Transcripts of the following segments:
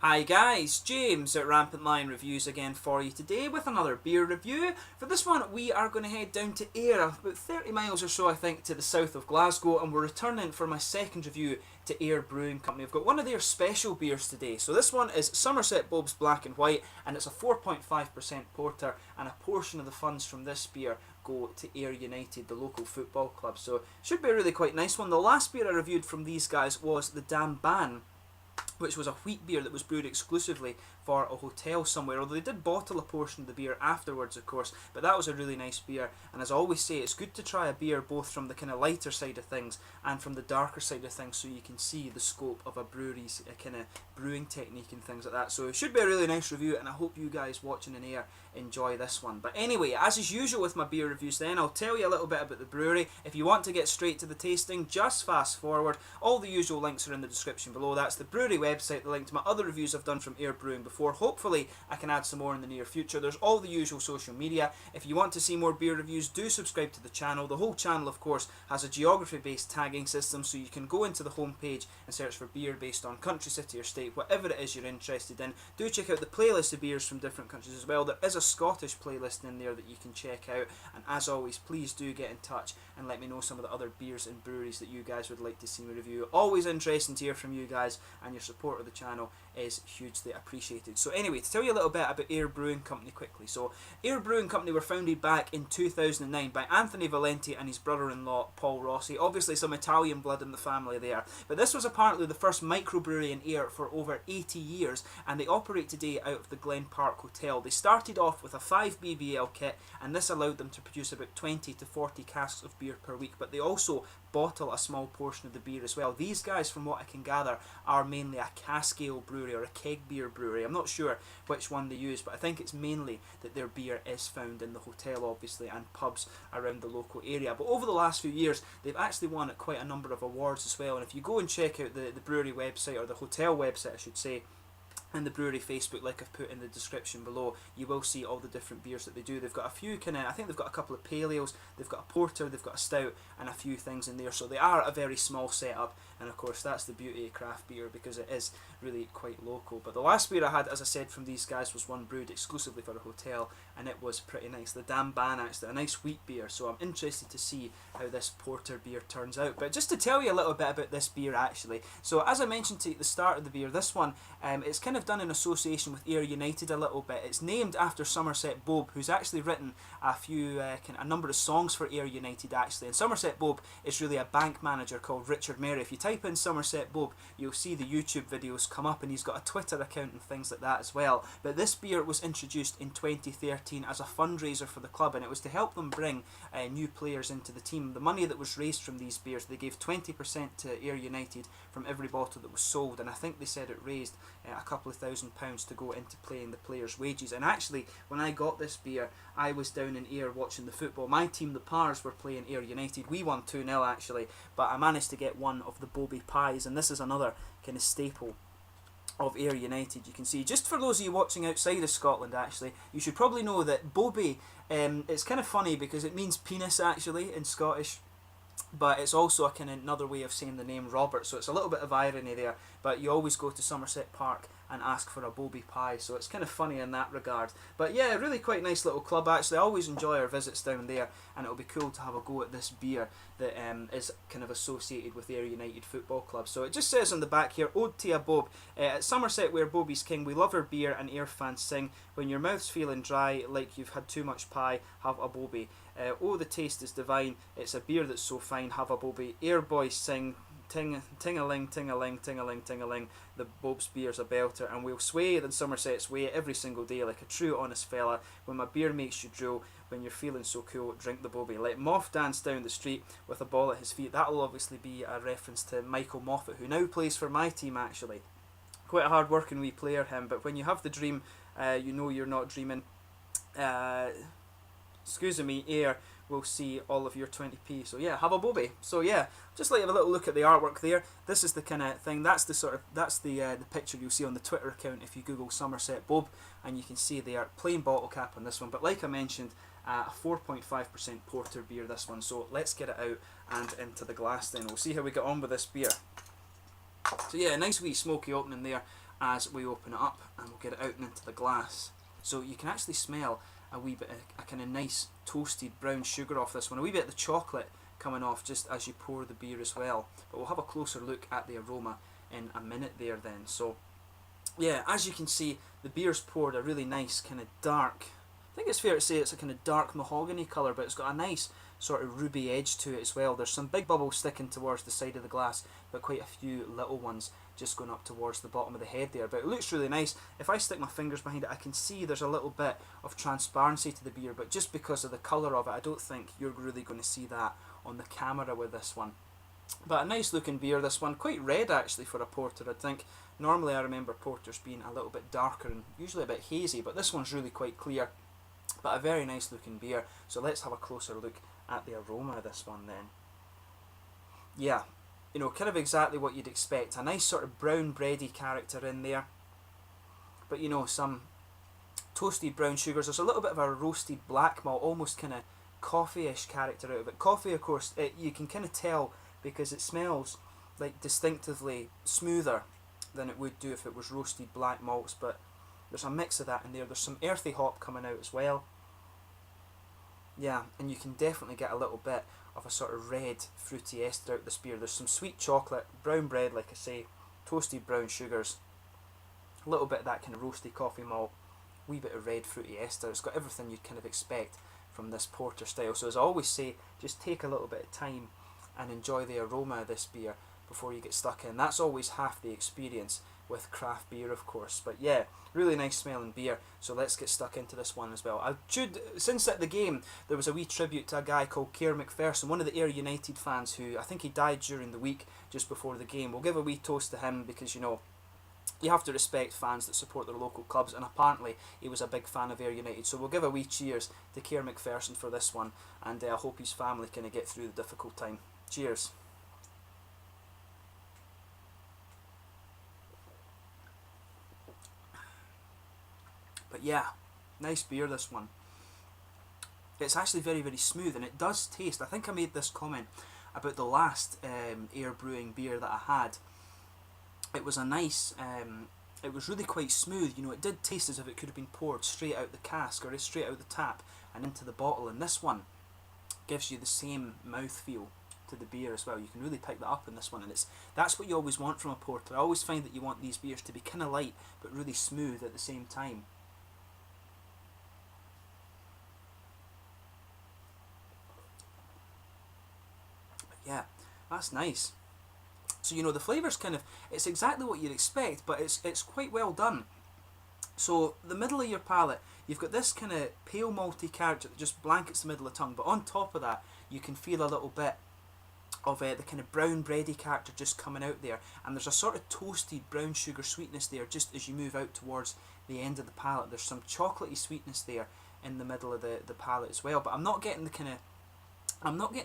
Hi guys, James at RampantLionReviews again for you today with another beer review. For this one we are going to head down to Ayr, about 30 miles or so I think to the south of Glasgow, and we're returning for my second review to Ayr Brewing Company. I've got one of their special beers today. So this one is Somerset Boab's Black and White, and it's a 4.5% porter, and a portion of the funds from this beer go to Ayr United, the local football club. So it should be a really quite nice one. The last beer I reviewed from these guys was the Damn Ban, which was a wheat beer that was brewed exclusively for a hotel somewhere, although they did bottle a portion of the beer afterwards of course, but that was a really nice beer. And as I always say, it's good to try a beer both from the kind of lighter side of things and from the darker side of things, so you can see the scope of a brewery's kind of brewing technique and things like that. So it should be a really nice review, and I hope you guys watching in Ayr enjoy this one. But anyway, as is usual with my beer reviews then, I'll tell you a little bit about the brewery. If you want to get straight to the tasting, just fast forward. All the usual links are in the description below. That's the brewery website, the link to my other reviews I've done from Ayr Brewing before. Hopefully I can add some more in the near future. There's all the usual social media. If you want to see more beer reviews, do subscribe to the channel. The whole channel of course has a geography based tagging system, so you can go into the home page and search for beer based on country, city or state, whatever it is you're interested in. Do check out the playlist of beers from different countries as well. There is a Scottish playlist in there that you can check out, and as always, please do get in touch and let me know some of the other beers and breweries that you guys would like to see me review. Always interesting to hear from you guys, and your support of the channel is hugely appreciated. So anyway, to tell you a little bit about Ayr Brewing Company quickly. So Ayr Brewing Company were founded back in 2009 by Anthony Valenti and his brother-in-law Paul Rossi. Obviously some Italian blood in the family there, but this was apparently the first microbrewery in Ayr for over 80 years, and they operate today out of the Glen Park Hotel. They started off with a 5 BBL kit, and this allowed them to produce about 20 to 40 casks of beer per week, but they also bottle a small portion of the beer as well. These guys, from what I can gather, are mainly a cask ale brewery or a keg beer brewery. I'm not sure which one they use, but I think it's mainly that their beer is found in the hotel obviously, and pubs around the local area. But over the last few years they've actually won quite a number of awards as well, and if you go and check out the brewery website, or the hotel website I should say, and the brewery Facebook, like I've put in the description below, you will see all the different beers that they do. They've got a few I think they've got a couple of pale ales, they've got a porter, they've got a stout, and a few things in there. So they are a very small setup, and of course that's the beauty of craft beer, because it is really quite local. But the last beer I had, as I said, from these guys was one brewed exclusively for a hotel, and it was pretty nice. The Damn Ban, actually, a nice wheat beer. So I'm interested to see how this porter beer turns out. But just to tell you a little bit about this beer actually, so as I mentioned to you at the start of the beer, this one, it's kind of done in association with Ayr United a little bit. It's named after Somerset Boab, who's actually written a number of songs for Ayr United actually. And Somerset Boab is really a bank manager called Richard Merry. If you type in Somerset Boab, you'll see the YouTube videos come up, and he's got a Twitter account and things like that as well. But this beer was introduced in 2013 as a fundraiser for the club, and it was to help them bring new players into the team. The money that was raised from these beers, they gave 20% to Ayr United from every bottle that was sold, and I think they said it raised a couple of £1,000 to go into paying the players' wages. And actually, when I got this beer, I was down in Ayr watching the football. My team, the Pars, were playing Ayr United. We won 2-0 actually, but I managed to get one of the Bobby pies, and this is another kind of staple of Ayr United. You can see, just for those of you watching outside of Scotland actually, you should probably know that Bobby, it's kind of funny because it means penis actually in Scottish, but it's also a kind of another way of saying the name Robert, so it's a little bit of irony there. But you always go to Somerset Park and ask for a Bobby pie, so it's kind of funny in that regard. But yeah, really quite nice little club actually. I always enjoy our visits down there, and it'll be cool to have a go at this beer that is kind of associated with Ayr United Football Club. So it just says on the back here, Ode to a Boab. At Somerset, where Bobby's king, we love our beer and Ayr fans sing. When your mouth's feeling dry like you've had too much pie, have a Bobby. Oh, the taste is divine, it's a beer that's so fine, have a Bobby. Ayr boys sing, ting-a-ling, ting-a-ling, ting-a-ling, ting-a-ling, the Boab's beer's a belter, and we'll sway in Somerset's way every single day like a true honest fella. When my beer makes you drool, when you're feeling so cool, drink the Bobby. Let Moff dance down the street with a ball at his feet. That'll obviously be a reference to Michael Moffat, who now plays for my team actually. Quite a hard working wee player him, but when you have the dream, you know you're not dreaming. Excuse me, Ayr will see all of your 20p. So yeah, have a Bobby. So yeah, just like have a little look at the artwork there. This is the kind of thing. That's the picture you'll see on the Twitter account if you Google Somerset Boab, and you can see there plain bottle cap on this one. But like I mentioned, a 4.5% porter beer this one. So let's get it out and into the glass then. We'll see how we get on with this beer. So yeah, nice wee smoky opening there. as we open it up, and we'll get it out and into the glass. So you can actually smell a wee bit of a kind of nice toasted brown sugar off this one, a wee bit of the chocolate coming off just as you pour the beer as well. But we'll have a closer look at the aroma in a minute there then. So yeah, as you can see, the beer's poured a really nice kind of dark, I think it's fair to say it's a kind of dark mahogany colour, but it's got a nice sort of ruby edge to it as well. There's some big bubbles sticking towards the side of the glass, but quite a few little ones just going up towards the bottom of the head there. But it looks really nice. If I stick my fingers behind it, I can see there's a little bit of transparency to the beer, but just because of the colour of it, I don't think you're really going to see that on the camera with this one. But a nice looking beer, this one. Quite red actually for a porter, I think. Normally I remember porters being a little bit darker and usually a bit hazy, but this one's really quite clear. But a very nice looking beer. So let's have a closer look at the aroma of this one then. Yeah, you know, kind of exactly what you'd expect. A nice sort of brown bready character in there. But you know, some toasted brown sugars. There's a little bit of a roasted black malt, almost kind of coffee-ish character out of it. Coffee, of course, you can kind of tell because it smells like distinctively smoother than it would do if it was roasted black malts. But there's a mix of that in there. There's some earthy hop coming out as well. Yeah, and you can definitely get a little bit of a sort of red fruity ester out this beer. There's some sweet chocolate, brown bread like I say, toasted brown sugars, a little bit of that kind of roasty coffee malt, wee bit of red fruity ester. It's got everything you'd kind of expect from this porter style. So as I always say, just take a little bit of time and enjoy the aroma of this beer before you get stuck in. That's always half the experience with craft beer, of course. But yeah, really nice smelling beer. So let's get stuck into this one as well. Since at the game there was a wee tribute to a guy called Kerr McPherson, one of the Ayr United fans, who I think he died during the week just before the game. We'll give a wee toast to him because, you know, you have to respect fans that support their local clubs, and apparently he was a big fan of Ayr United. So we'll give a wee cheers to Kerr McPherson for this one, and I hope his family can get through the difficult time. Cheers. But yeah, nice beer this one. It's actually very, very smooth, and it does taste, I think I made this comment about the last Ayr Brewing beer that I had. It was a nice, it was really quite smooth, you know, it did taste as if it could have been poured straight out the cask or straight out the tap and into the bottle, and this one gives you the same mouthfeel to the beer as well. You can really pick that up in this one, and that's what you always want from a porter. I always find that you want these beers to be kind of light but really smooth at the same time. Yeah, that's nice. So, you know, the flavour's kind of, it's exactly what you'd expect, but it's quite well done. So, the middle of your palate, you've got this kind of pale malty character that just blankets the middle of the tongue, but on top of that, you can feel a little bit of the kind of brown bready character just coming out there, and there's a sort of toasted brown sugar sweetness there just as you move out towards the end of the palate. There's some chocolatey sweetness there in the middle of the palate as well, but I'm not getting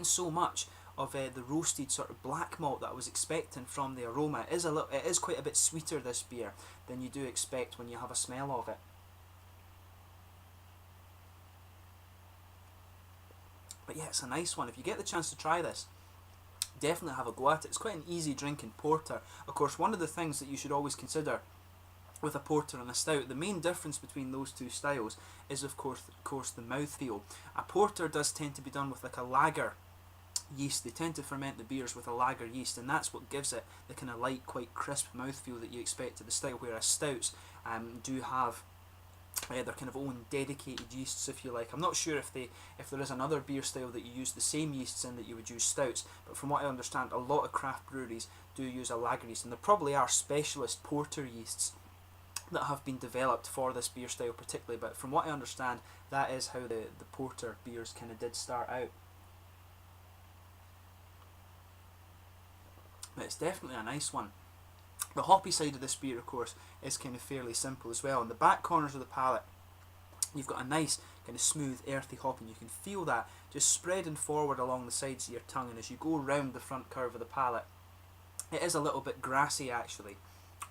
so much of the roasted sort of black malt that I was expecting from the aroma. It is quite a bit sweeter, this beer, than you do expect when you have a smell of it. But yeah, it's a nice one. If you get the chance to try this, definitely have a go at it. It's quite an easy drinking porter. Of course, one of the things that you should always consider with a porter and a stout, the main difference between those two styles is of course the mouthfeel. A porter does tend to be done with like a lager yeast. They tend to ferment the beers with a lager yeast, and that's what gives it the kind of light, quite crisp mouthfeel that you expect to the stout, whereas stouts do have their kind of own dedicated yeasts, if you like. I'm not sure if there is another beer style that you use the same yeasts in that you would use stouts, but from what I understand, a lot of craft breweries do use a lager yeast, and there probably are specialist porter yeasts that have been developed for this beer style particularly, but from what I understand, that is how the porter beers kind of did start out. But it's definitely a nice one. The hoppy side of this beer, of course, is kind of fairly simple as well. In the back corners of the palate, you've got a nice kind of smooth earthy hop, and you can feel that just spreading forward along the sides of your tongue, and as you go round the front curve of the palate, it is a little bit grassy actually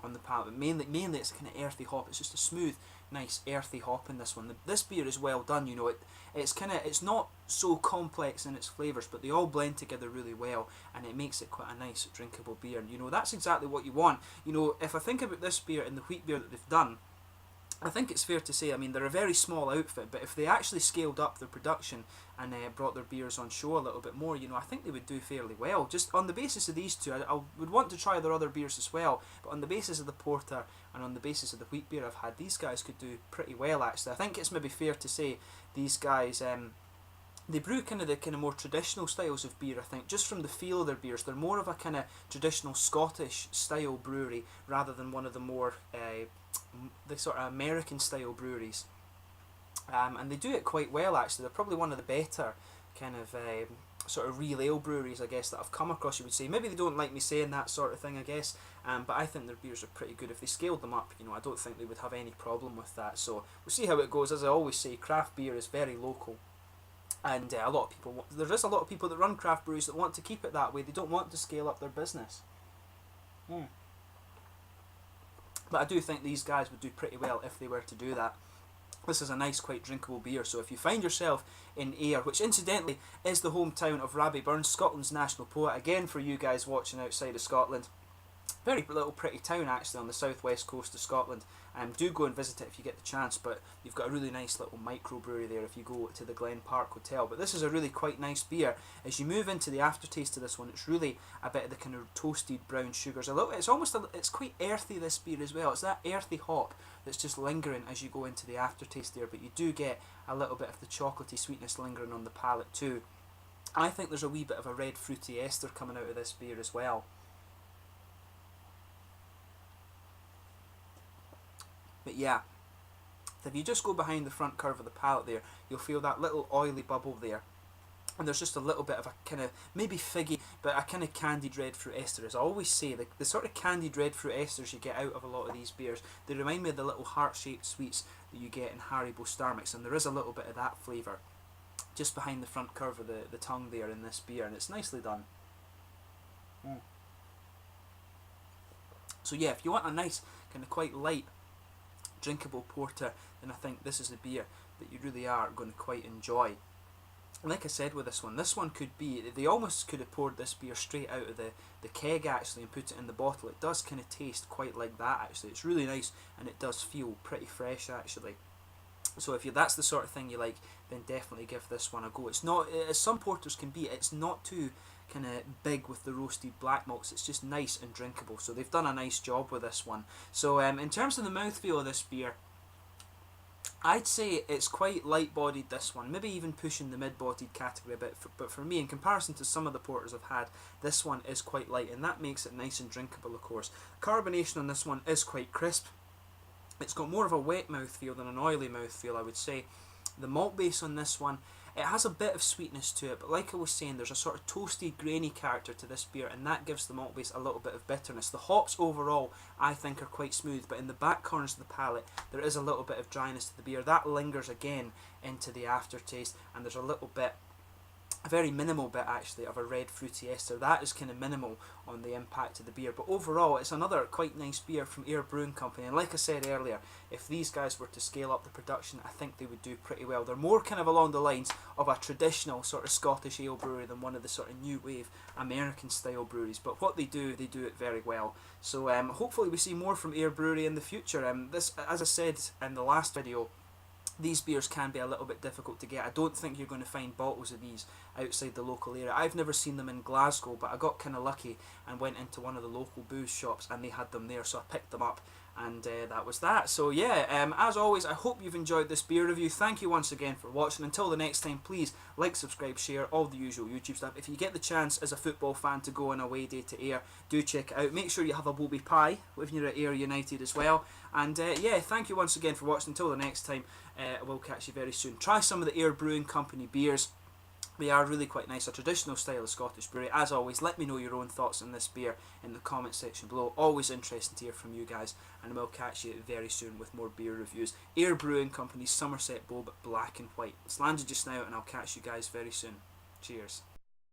on the palate, but mainly it's kind of earthy hop. It's just a smooth, nice earthy hop in this one. This beer is well done, you know. It's not so complex in its flavours, but they all blend together really well, and it makes it quite a nice drinkable beer. And you know, that's exactly what you want. You know, if I think about this beer and the wheat beer that they've done, I think it's fair to say, I mean, they're a very small outfit, but if they actually scaled up their production and brought their beers on show a little bit more, you know, I think they would do fairly well. Just on the basis of these two, I would want to try their other beers as well, but on the basis of the porter and on the basis of the wheat beer I've had, these guys could do pretty well, actually. I think it's maybe fair to say these guys, they brew kind of more traditional styles of beer, I think, just from the feel of their beers. They're more of a kind of traditional Scottish style brewery rather than one of the more the sort of American style breweries, and they do it quite well, actually. They're probably one of the better kind of sort of real ale breweries, I guess, that I've come across, you would say. Maybe they don't like me saying that sort of thing, I guess, but I think their beers are pretty good. If they scaled them up, you know, I don't think they would have any problem with that. So we'll see how it goes. As I always say, craft beer is very local, and a lot of people, there is a lot of people that run craft breweries that want to keep it that way. They don't want to scale up their business. But I do think these guys would do pretty well if they were to do that. This is a nice, quite drinkable beer, so if you find yourself in Ayr, which incidentally is the hometown of Rabbie Burns, Scotland's national poet, again for you guys watching outside of Scotland, very little pretty town actually on the southwest coast of Scotland. Do go and visit it if you get the chance, but you've got a really nice little microbrewery there if you go to the Glen Park Hotel. But this is a really quite nice beer. As you move into the aftertaste of this one, it's really a bit of the kind of toasted brown sugars. It's quite earthy, this beer as well. It's that earthy hop that's just lingering as you go into the aftertaste there, but you do get a little bit of the chocolatey sweetness lingering on the palate too. I think there's a wee bit of a red fruity ester coming out of this beer as well. But yeah, if you just go behind the front curve of the palate there, you'll feel that little oily bubble there. And there's just a little bit of a kind of, maybe figgy, but a kind of candied red fruit ester. As I always say, the sort of candied red fruit esters you get out of a lot of these beers, they remind me of the little heart-shaped sweets that you get in Haribo Star Mix, and there is a little bit of that flavour just behind the front curve of the tongue there in this beer, and it's nicely done. So yeah, if you want a nice, kind of quite light, drinkable porter, then I think this is the beer that you really are going to quite enjoy. And like I said with this one could be, they almost could have poured this beer straight out of the keg actually and put it in the bottle. It does kind of taste quite like that actually. It's really nice and it does feel pretty fresh actually. So if that's the sort of thing you like, then definitely give this one a go. It's not, as some porters can be, it's not too kind of big with the roasted black malts. It's just nice and drinkable. So they've done a nice job with this one. So in terms of the mouthfeel of this beer, I'd say it's quite light-bodied, this one, maybe even pushing the mid-bodied category a bit, but for me, in comparison to some of the porters I've had, this one is quite light, and that makes it nice and drinkable, of course. Carbonation on this one is quite crisp. It's got more of a wet mouthfeel than an oily mouthfeel, I would say. The malt base on this one, it has a bit of sweetness to it, but like I was saying, there's a sort of toasty, grainy character to this beer, and that gives the malt base a little bit of bitterness. The hops overall, I think, are quite smooth, but in the back corners of the palate, there is a little bit of dryness to the beer. That lingers again into the aftertaste, and there's a little bit, a very minimal bit actually, of a red fruity ester. That is kind of minimal on the impact of the beer, but overall it's another quite nice beer from Ayr Brewing Company, and like I said earlier, if these guys were to scale up the production, I think they would do pretty well. They're more kind of along the lines of a traditional sort of Scottish ale brewery than one of the sort of new wave American style breweries, but what they do it very well. So hopefully we see more from Ayr Brewery in the future. This, as I said in the last video, these beers can be a little bit difficult to get. I don't think you're going to find bottles of these outside the local area. I've never seen them in Glasgow, but I got kind of lucky and went into one of the local booze shops and they had them there, so I picked them up, and that was that. So yeah, as always, I hope you've enjoyed this beer review. Thank you once again for watching. Until the next time, please like, subscribe, share, all the usual YouTube stuff. If you get the chance as a football fan to go on a away day to Ayr, do check it out. Make sure you have a Bobby Pie if you're at Ayr United as well. And yeah, thank you once again for watching. Until the next time, we'll catch you very soon. Try some of the Ayr Brewing Company beers. They are really quite nice, a traditional style of Scottish brewery. As always, let me know your own thoughts on this beer in the comment section below. Always interesting to hear from you guys, and we'll catch you very soon with more beer reviews. Ayr Brewing Company's Somerset Boab Black and White. It's landed just now, and I'll catch you guys very soon. Cheers.